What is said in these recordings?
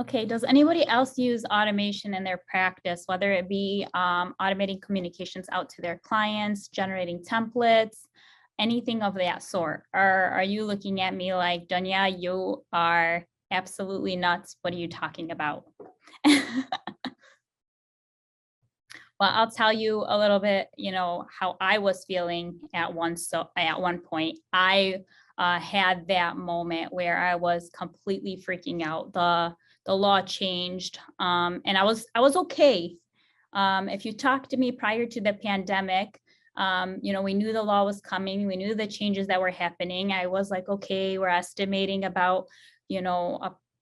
Okay, does anybody else use automation in their practice, whether it be automating communications out to their clients, generating templates, anything of that sort? Or are you looking at me like, Dewnya, you are absolutely nuts. What are you talking about? Well, I'll tell you a little bit, how I was feeling at one point. I had that moment where I was completely freaking out. The law changed, and I was okay. If you talked to me prior to the pandemic, we knew the law was coming. We knew the changes that were happening. I was like, okay, we're estimating about,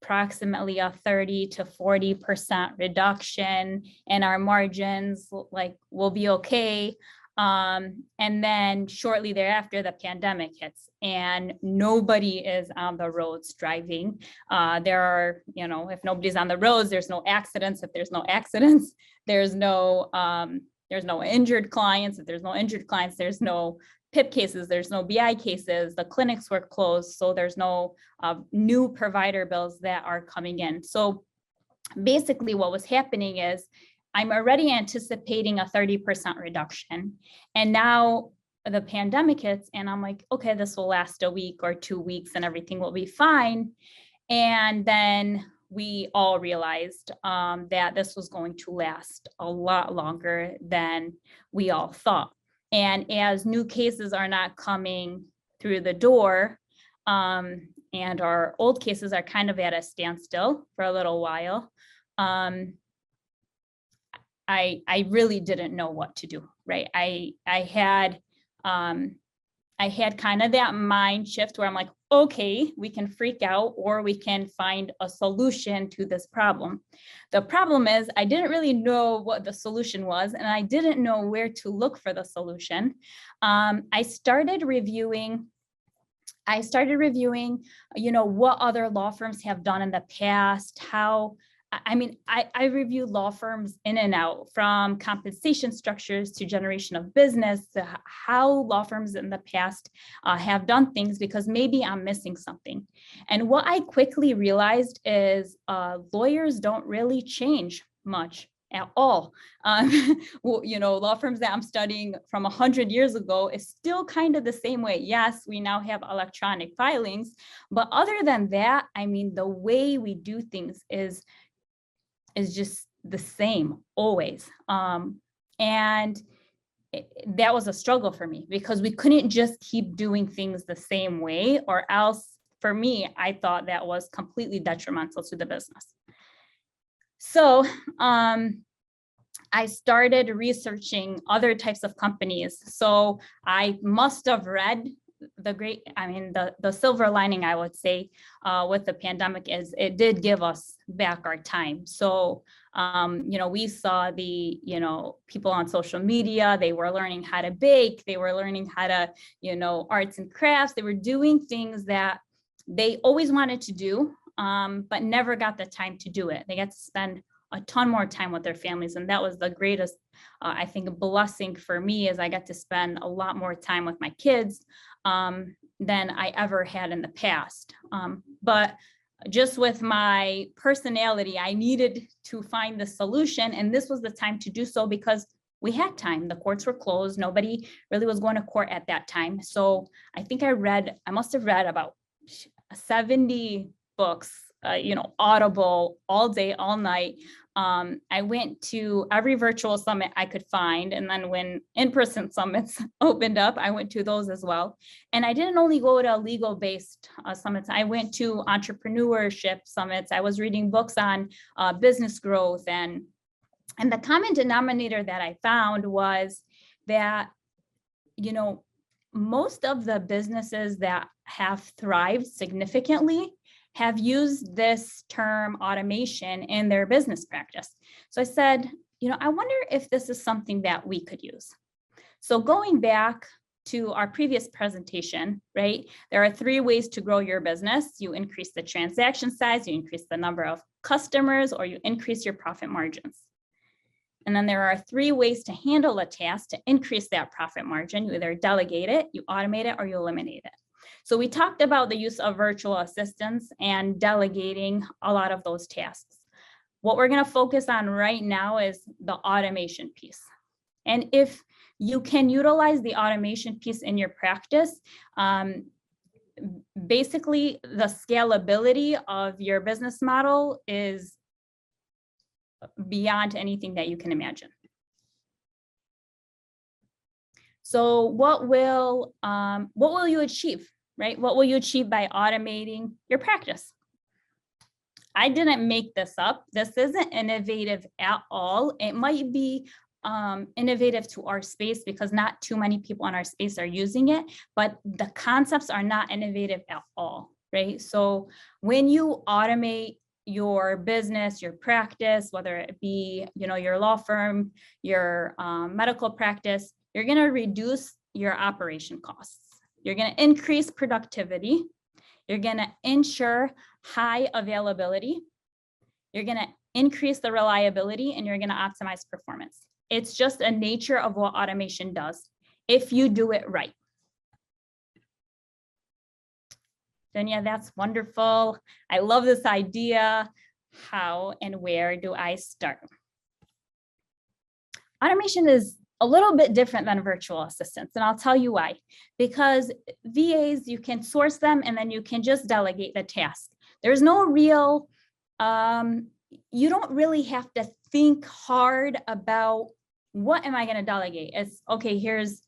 approximately a 30 to 40% reduction in our margins, like we'll be okay. And then shortly thereafter, the pandemic hits and nobody is on the roads driving. There are, if nobody's on the roads, there's no accidents. If there's no accidents, there's no injured clients. If there's no injured clients, there's no PIP cases, there's no BI cases, the clinics were closed, so there's no new provider bills that are coming in. So basically what was happening is I'm already anticipating a 30% reduction. And now the pandemic hits and I'm like, okay, this will last a week or 2 weeks and everything will be fine. And then we all realized that this was going to last a lot longer than we all thought. And as new cases are not coming through the door, and our old cases are kind of at a standstill for a little while, I really didn't know what to do, right? I had kind of that mind shift where I'm like, okay, we can freak out or we can find a solution to this problem. The problem is I didn't really know what the solution was and I didn't know where to look for the solution. I started reviewing, what other law firms have done in the past, I review law firms in and out, from compensation structures to generation of business, to how law firms in the past have done things, because maybe I'm missing something. And what I quickly realized is lawyers don't really change much at all. Law firms that I'm studying from 100 years ago is still kind of the same way. Yes, we now have electronic filings, but other than that, the way we do things is just the same always. And that was a struggle for me because we couldn't just keep doing things the same way, or else for me, I thought that was completely detrimental to the business. So I started researching other types of companies. So I must have read the silver lining, I would say, with the pandemic is it did give us back our time. So, we saw the, people on social media, they were learning how to bake, they were learning how to, arts and crafts, they were doing things that they always wanted to do, but never got the time to do it. They got to spend a ton more time with their families. And that was the greatest, I think, blessing for me, is I got to spend a lot more time with my kids than I ever had in the past. But just with my personality, I needed to find the solution. And this was the time to do so because we had time. The courts were closed. Nobody really was going to court at that time. So I think I must have read about 70 books, Audible, all day, all night. I went to every virtual summit I could find. And then when in-person summits opened up, I went to those as well. And I didn't only go to legal-based summits. I went to entrepreneurship summits. I was reading books on business growth. And the common denominator that I found was that, most of the businesses that have thrived significantly have used this term automation in their business practice. So I said, I wonder if this is something that we could use. So going back to our previous presentation, right? There are 3 ways to grow your business. You increase the transaction size, you increase the number of customers, or you increase your profit margins. And then there are 3 ways to handle a task to increase that profit margin. You either delegate it, you automate it, or you eliminate it. So we talked about the use of virtual assistants and delegating a lot of those tasks. What we're going to focus on right now is the automation piece. And if you can utilize the automation piece in your practice, basically the scalability of your business model is beyond anything that you can imagine. So what will you achieve, right? What will you achieve by automating your practice? I didn't make this up. This isn't innovative at all. It might be innovative to our space because not too many people in our space are using it, but the concepts are not innovative at all, right? So when you automate your business, your practice, whether it be, your law firm, your medical practice, you're going to reduce your operation costs. You're going to increase productivity. You're going to ensure high availability. You're going to increase the reliability, and you're going to optimize performance. It's just a nature of what automation does if you do it right. Dewnya, that's wonderful. I love this idea. How and where do I start? Automation is a little bit different than virtual assistants, and I'll tell you why. Because VAs, you can source them and then you can just delegate the task. There's no real, you don't really have to think hard about what am I going to delegate. It's okay, here's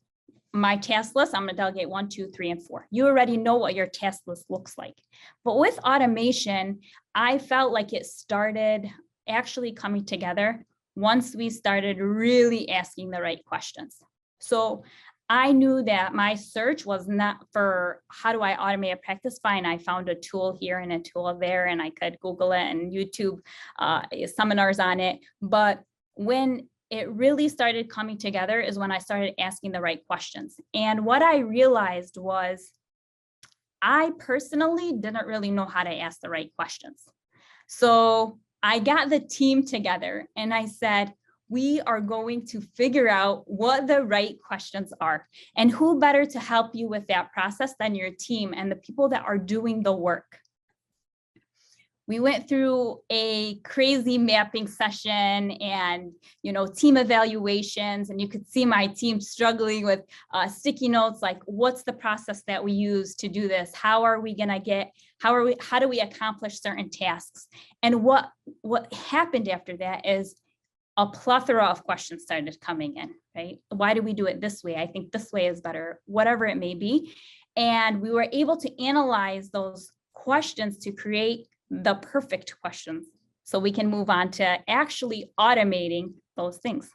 my task list. I'm going to delegate 1, 2, 3, and 4. You already know what your task list looks like. But with automation, I felt like it started actually coming together once we started really asking the right questions. So I knew that my search was not for how do I automate a practice. Fine, I found a tool here and a tool there, and I could Google it and YouTube seminars on it. But when it really started coming together is when I started asking the right questions. And what I realized was I personally didn't really know how to ask the right questions. So I got the team together and I said, we are going to figure out what the right questions are, and who better to help you with that process than your team and the people that are doing the work. We went through a crazy mapping session and, team evaluations, and you could see my team struggling with sticky notes, like what's the process that we use to do this? How do we accomplish certain tasks? And what happened after that is a plethora of questions started coming in, right? Why do we do it this way? I think this way is better, whatever it may be. And we were able to analyze those questions to create the perfect questions so we can move on to actually automating those things.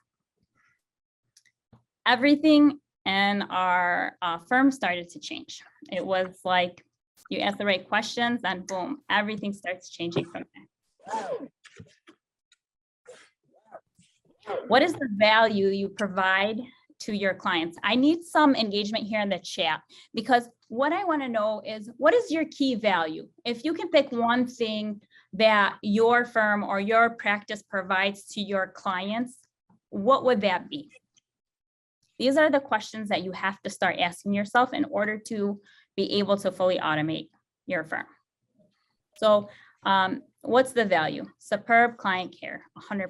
Everything in our firm started to change. It was like you ask the right questions and boom, everything starts changing from there. What is the value you provide to your clients? I need some engagement here in the chat, because what I want to know is, what is your key value? If you can pick one thing that your firm or your practice provides to your clients, what would that be? These are the questions that you have to start asking yourself in order to be able to fully automate your firm. So what's the value? Superb client care, 100%.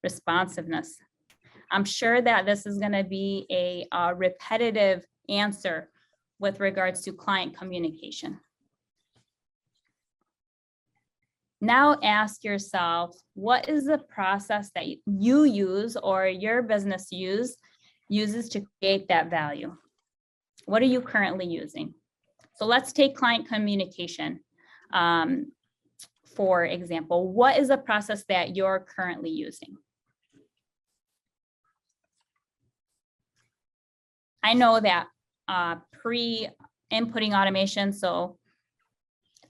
Responsiveness. I'm sure that this is going to be a repetitive answer with regards to client communication. Now ask yourself, what is the process that you use or your business uses to create that value? What are you currently using? So let's take client communication. For example, what is the process that you're currently using? I know that pre-inputting automation, so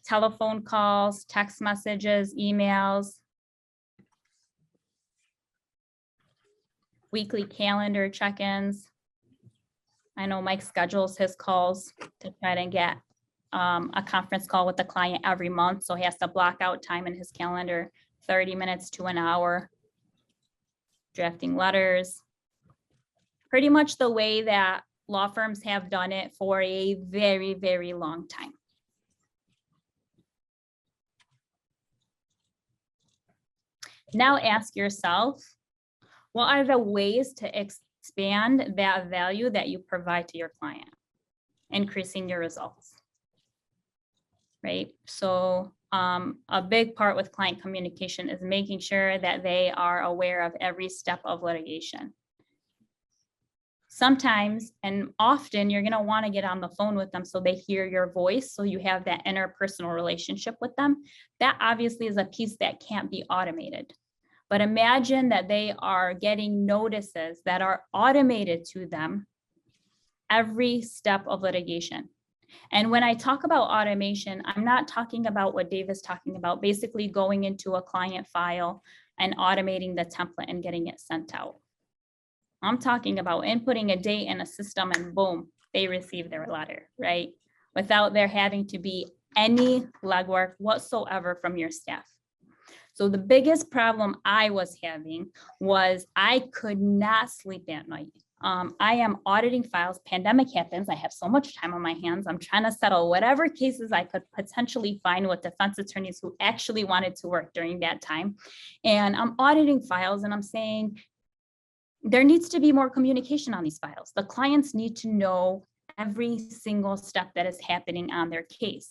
telephone calls, text messages, emails, weekly calendar check-ins. I know Mike schedules his calls to try to get a conference call with the client every month. So he has to block out time in his calendar, 30 minutes to an hour, drafting letters. Pretty much the way that law firms have done it for a very, very long time. Now ask yourself, what are the ways to expand that value that you provide to your client, increasing your results, right? So a big part with client communication is making sure that they are aware of every step of litigation. Sometimes and often you're going to want to get on the phone with them so they hear your voice, so you have that interpersonal relationship with them. That obviously is a piece that can't be automated. But imagine that they are getting notices that are automated to them every step of litigation. And when I talk about automation, I'm not talking about what Dave is talking about, basically going into a client file and automating the template and getting it sent out. I'm talking about inputting a date in a system and boom, they receive their letter, right? Without there having to be any legwork whatsoever from your staff. So the biggest problem I was having was I could not sleep at night. I am auditing files. Pandemic happens. I have so much time on my hands. I'm trying to settle whatever cases I could potentially find with defense attorneys who actually wanted to work during that time. And I'm auditing files and I'm saying, there needs to be more communication on these files. The clients need to know every single step that is happening on their case.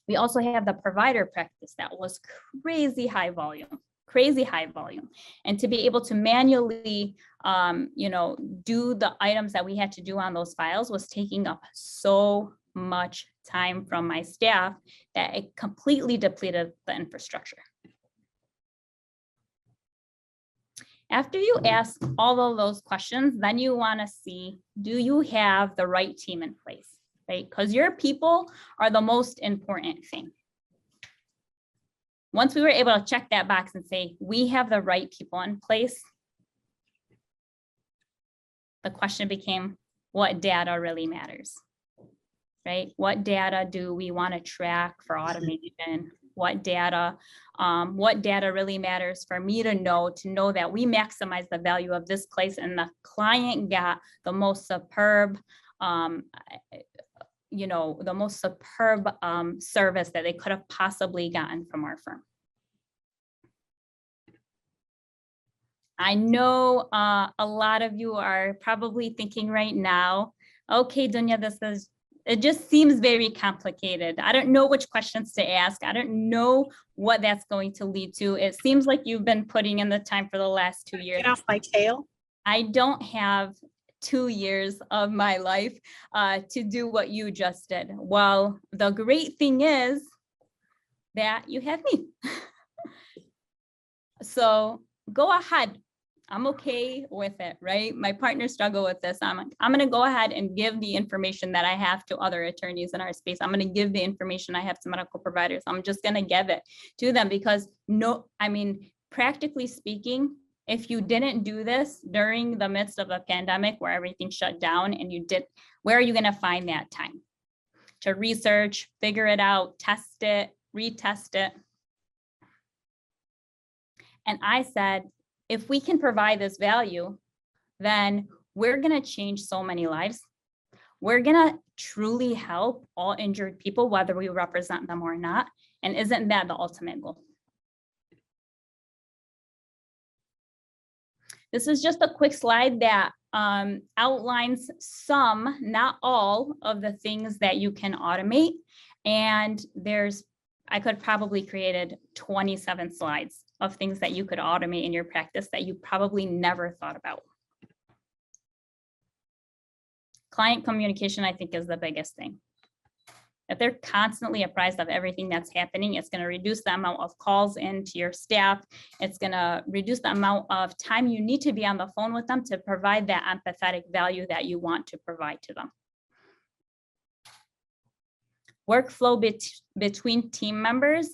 We also have the provider practice that was crazy high volume. And to be able to manually, do the items that we had to do on those files was taking up so much time from my staff that it completely depleted the infrastructure. After you ask all of those questions, then you want to see, do you have the right team in place, right? Because your people are the most important thing. Once we were able to check that box and say, we have the right people in place, the question became, what data really matters, right? What data do we want to track for automation? What data really matters for me to know that we maximize the value of this place and the client got the most superb, service that they could have possibly gotten from our firm. I know a lot of you are probably thinking right now, okay, Dewnya, it just seems very complicated. I don't know which questions to ask. I don't know what that's going to lead to. It seems like you've been putting in the time for the last 2 years. Get off my tail. I don't have 2 years of my life to do what you just did. Well, the great thing is that you have me. So go ahead. I'm okay with it, right? My partners struggle with this. I'm going to go ahead and give the information that I have to other attorneys in our space. I'm going to give the information I have to medical providers. I'm just going to give it to them because practically speaking, if you didn't do this during the midst of a pandemic where everything shut down and where are you going to find that time to research, figure it out, test it, retest it? And I said, if we can provide this value, then we're going to change so many lives. We're going to truly help all injured people, whether we represent them or not. And isn't that the ultimate goal? This is just a quick slide that outlines some, not all, of the things that you can automate. And I could probably created 27 slides of things that you could automate in your practice that you probably never thought about. Client communication, I think, is the biggest thing. If they're constantly apprised of everything that's happening, it's going to reduce the amount of calls into your staff. It's going to reduce the amount of time you need to be on the phone with them to provide that empathetic value that you want to provide to them. Workflow between team members.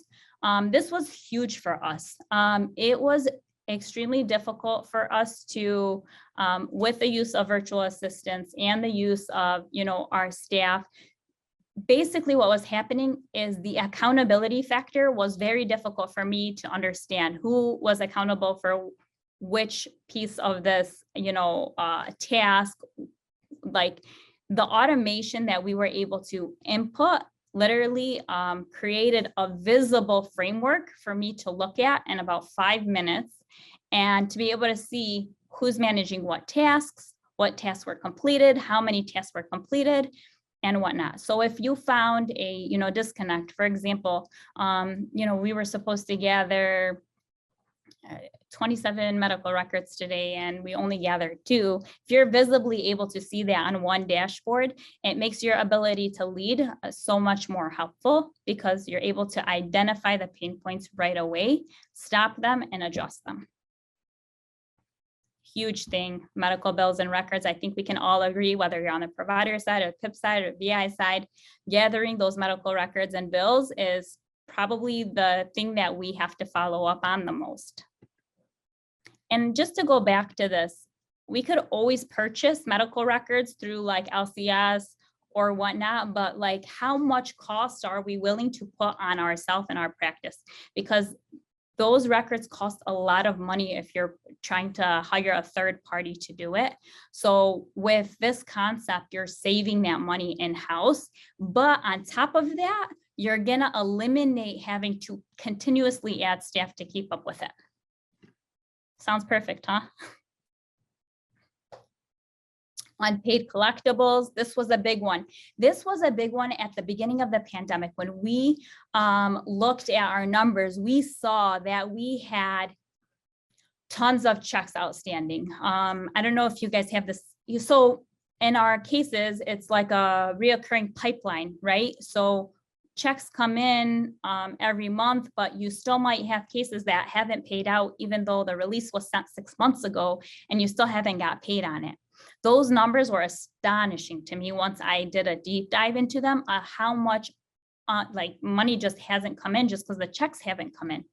This was huge for us. It was extremely difficult for us to, with the use of virtual assistants and the use of, our staff. Basically, what was happening is the accountability factor was very difficult for me to understand who was accountable for which piece of this, task, like the automation that we were able to input literally created a visible framework for me to look at in about 5 minutes and to be able to see who's managing what tasks were completed, how many tasks were completed, and whatnot. So if you found a, disconnect, for example, we were supposed to gather 27 medical records today and we only gathered 2. If you're visibly able to see that on one dashboard, it makes your ability to lead so much more helpful because you're able to identify the pain points right away, stop them, and adjust them. Huge thing, medical bills and records. I think we can all agree, whether you're on the provider side or PIP side or VI side, gathering those medical records and bills is probably the thing that we have to follow up on the most. And just to go back to this, we could always purchase medical records through like LCS or whatnot, but like how much cost are we willing to put on ourselves and our practice? Because those records cost a lot of money if you're trying to hire a third party to do it. So with this concept, you're saving that money in-house, but on top of that, you're gonna eliminate having to continuously add staff to keep up with it. Sounds perfect, huh? Unpaid collectibles, this was a big one. This was a big one at the beginning of the pandemic. When we looked at our numbers, we saw that we had tons of checks outstanding. I don't know if you guys have this. So in our cases, it's like a reoccurring pipeline, right? So checks come in every month, but you still might have cases that haven't paid out, even though the release was sent 6 months ago and you still haven't got paid on it. Those numbers were astonishing to me once I did a deep dive into them, how much like money just hasn't come in just because the checks haven't come in.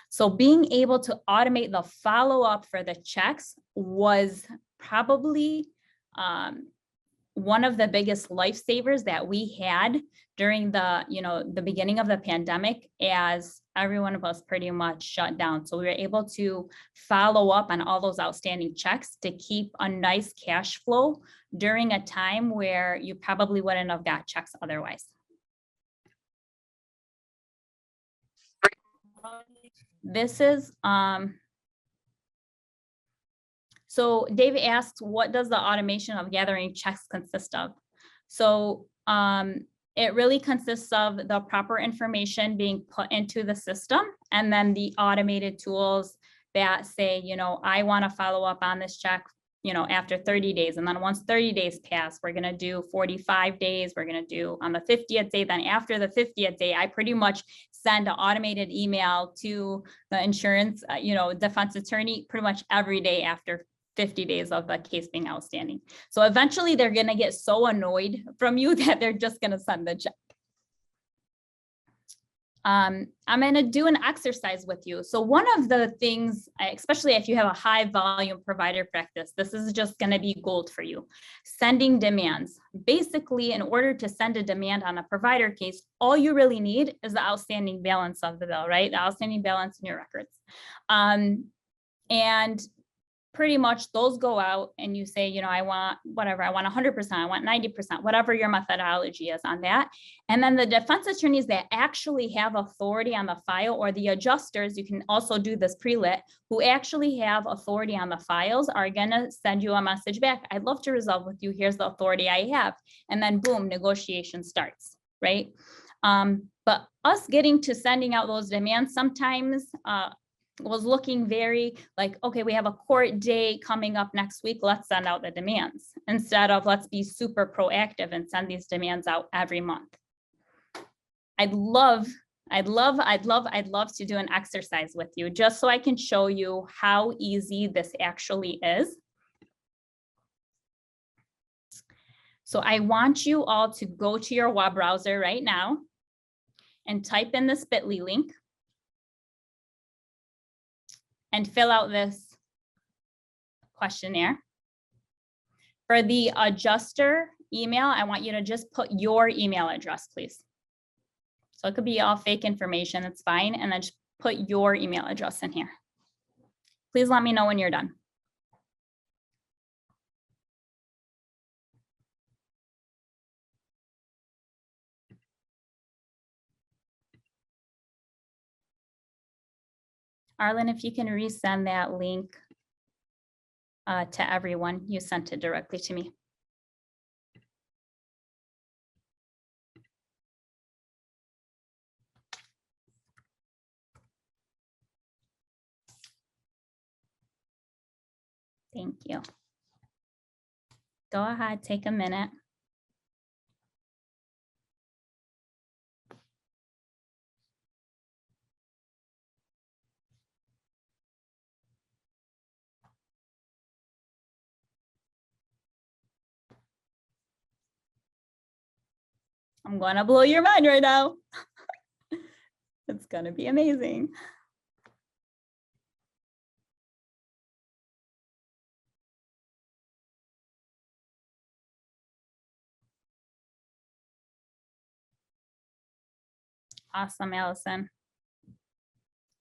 So being able to automate the follow-up for the checks was probably one of the biggest lifesavers that we had during the beginning of the pandemic, as every one of us pretty much shut down. So we were able to follow up on all those outstanding checks to keep a nice cash flow during a time where you probably wouldn't have got checks otherwise. This is, so Dave asks, what does the automation of gathering checks consist of? So it really consists of the proper information being put into the system and then the automated tools that say, I want to follow up on this check, after 30 days. And then once 30 days pass, we're going to do 45 days. We're going to do on the 50th day. Then after the 50th day, I pretty much send an automated email to the insurance, defense attorney pretty much every day after 50 days of the case being outstanding. So eventually they're going to get so annoyed from you that they're just going to send the check. I'm going to do an exercise with you. So one of the things, especially if you have a high volume provider practice, this is just going to be gold for you. Sending demands. Basically, in order to send a demand on a provider case, all you really need is the outstanding balance of the bill, right? The outstanding balance in your records. And pretty much those go out and you say, I want whatever, I want 100%, I want 90%, whatever your methodology is on that. And then the defense attorneys that actually have authority on the file, or the adjusters, you can also do this pre-lit, who actually have authority on the files, are gonna send you a message back. I'd love to resolve with you. Here's the authority I have. And then boom, negotiation starts, right? But us getting to sending out those demands sometimes, was looking very like, okay, we have a court date coming up next week, let's send out the demands, instead of let's be super proactive and send these demands out every month. I'd love to do an exercise with you just so I can show you how easy this actually is. So I want you all to go to your web browser right now and type in this bit.ly link and fill out this questionnaire. For the adjuster email, I want you to just put your email address, please. So it could be all fake information, that's fine. And then just put your email address in here. Please let me know when you're done. Arlen, if you can resend that link to everyone, you sent it directly to me. Thank you. Go ahead, take a minute. I'm going to blow your mind right now. It's going to be amazing. Awesome, Allison.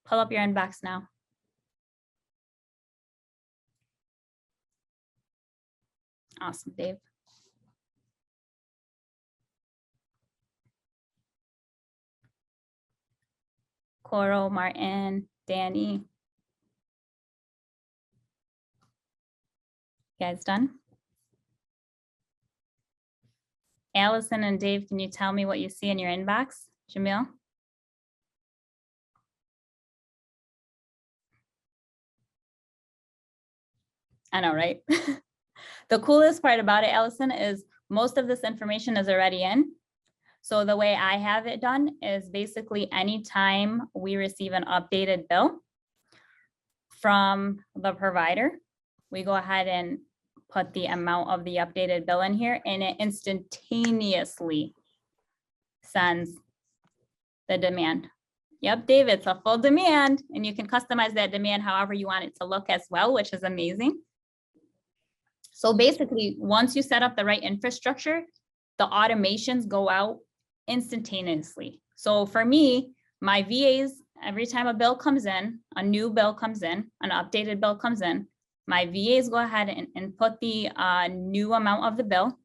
Pull up your inbox now. Awesome, Dave. Coral, Martin, Danny. You guys done? Allison and Dave, can you tell me what you see in your inbox? Jamil? I know, right? The coolest part about it, Allison, is most of this information is already in. So the way I have it done is basically anytime we receive an updated bill from the provider, we go ahead and put the amount of the updated bill in here, and it instantaneously sends the demand. Yep, Dave, it's a full demand, and you can customize that demand however you want it to look as well, which is amazing. So basically, once you set up the right infrastructure, the automations go out instantaneously. So for me, my VAs, every time a bill comes in, a new bill comes in, an updated bill comes in, my VAs go ahead and input the new amount of the bill.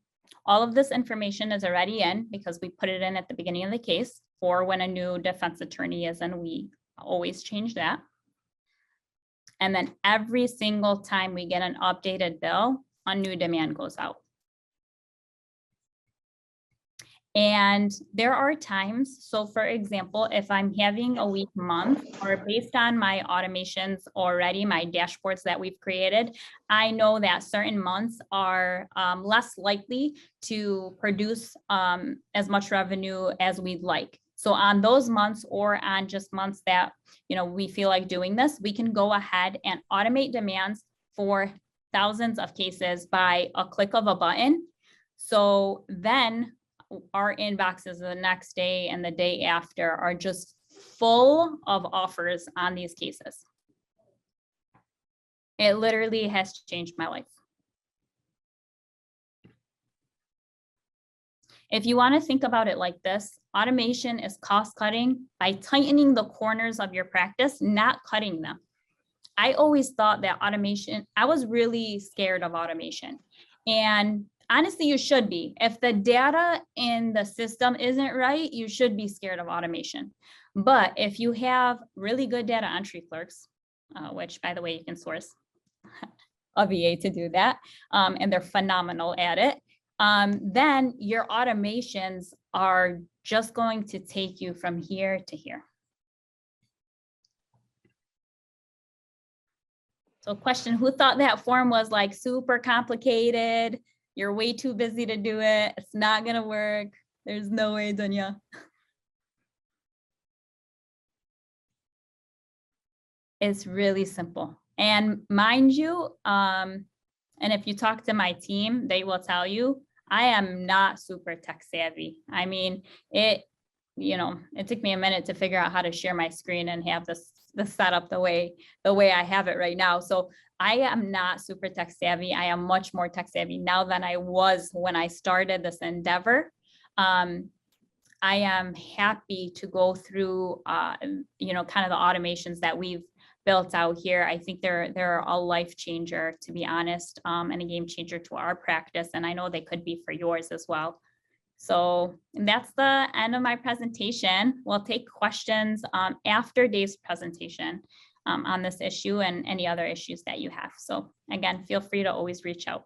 All of this information is already in because we put it in at the beginning of the case, or when a new defense attorney is in, we always change that. And then every single time we get an updated bill, a new demand goes out. And there are times, so for example, if I'm having a weak month, or based on my automations already, my dashboards that we've created, I know that certain months are less likely to produce as much revenue as we'd like. So on those months, or on just months that, you know, we feel like doing this, we can go ahead and automate demands for thousands of cases by a click of a button. So then our inboxes the next day and the day after are just full of offers on these cases. It literally has changed my life. If you want to think about it like this, automation is cost cutting by tightening the corners of your practice, not cutting them. I always thought that automation, I was really scared of automation. And honestly, you should be. If the data in the system isn't right, you should be scared of automation. But if you have really good data entry clerks, which by the way, you can source a VA to do that, and they're phenomenal at it, then your automations are just going to take you from here to here. So question, who thought that form was like super complicated? You're way too busy to do it. It's not gonna work. There's no way, Dewnya. It's really simple. And mind you, and if you talk to my team, they will tell you, I am not super tech savvy. I mean, it took me a minute to figure out how to share my screen and have this setup the way I have it right now. So I am not super tech savvy. I am much more tech savvy now than I was when I started this endeavor. I am happy to go through, kind of the automations that we've built out here. I think they're a life changer, to be honest, and a game changer to our practice. And I know they could be for yours as well. So that's the end of my presentation. We'll take questions after Dave's presentation on this issue and any other issues that you have. So again, feel free to always reach out.